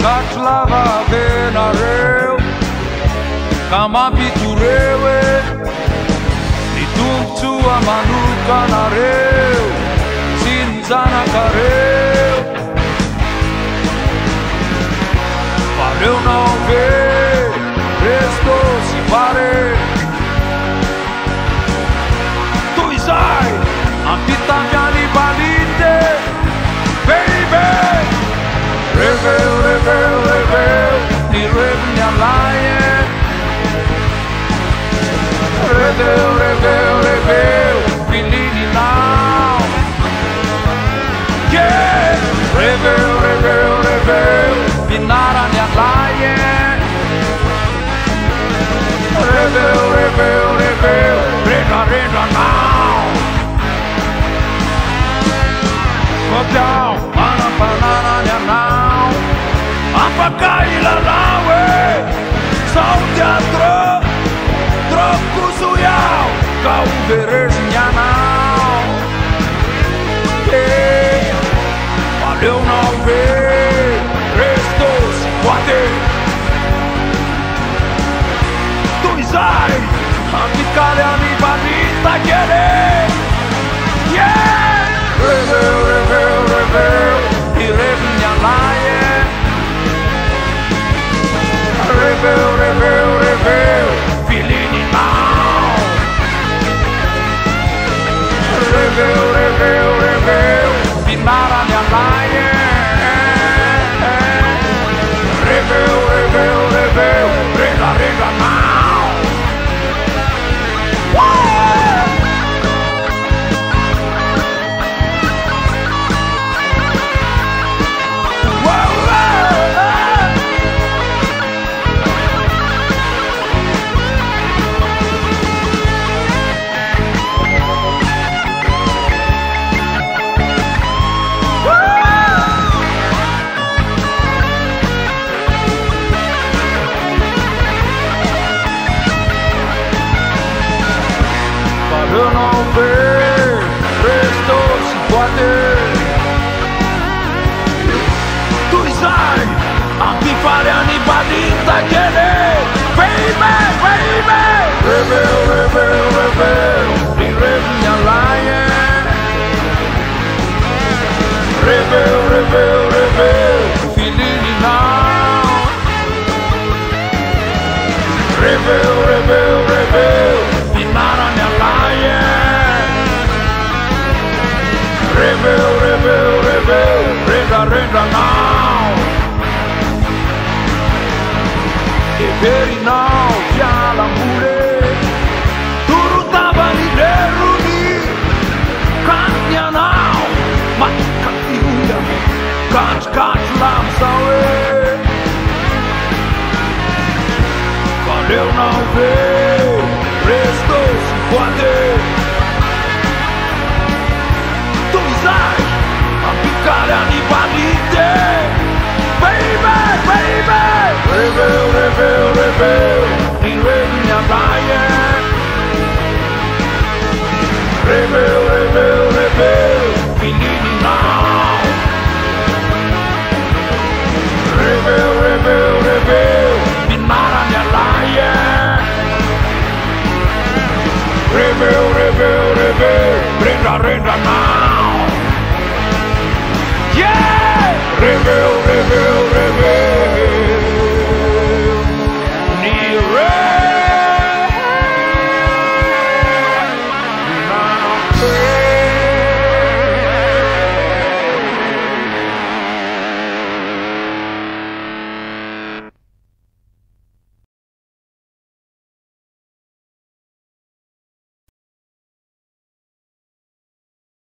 Kachlava venareu Kamapitureu Itumtu amanuka nareu Sinzana careu Valeu não ver Restou se pare Tuizai Ampita miani balite Baby Reveu, reveu, reveu Ni rev minha laie Reveu, reveu, reveu Filini now Yeah Reveu, reveu, reveu Pinara minha laie Reveu, reveu, reveu Rega, rega now Copião Mana, banana, minha now Apakaila lawe São teatro Troco suyau Kau beresnya now Yeah Valeu não ver Restou se quate Tuizai Apicalha mi banita querer Yeah Reveu, reveu, reveu E rev minha laie Reveu, reveu, reveu Filini now Reveu, reveu, reveu Pinara minha laie Reveu, reveu, reveu Rega, rega now Eu não vejo, restou se pode Tuizai, Ampifariani balita querer Baby, baby Reveu, reveu, reveu E rev minha laie Reveu, reveu, reveu Filini now Reveu, reveu, reveu Pinara minha laie Reveu, reveu, reveu Rega, rega now Everi now, Fiala mure Turutaba lideruni Kanya now Matka iuya Kach, kach, lamsawe Valeu não ver Restou se pode Tuizai Apicalha ni balite Baby, baby Reveu, reveu, reveu E rev minha laie Reveu, reveu, reveu Filini now Reveu, reveu, reveu Pinara minha laie Reveu, reveu, reveu Rega, rega now Yeah Reveu, reveu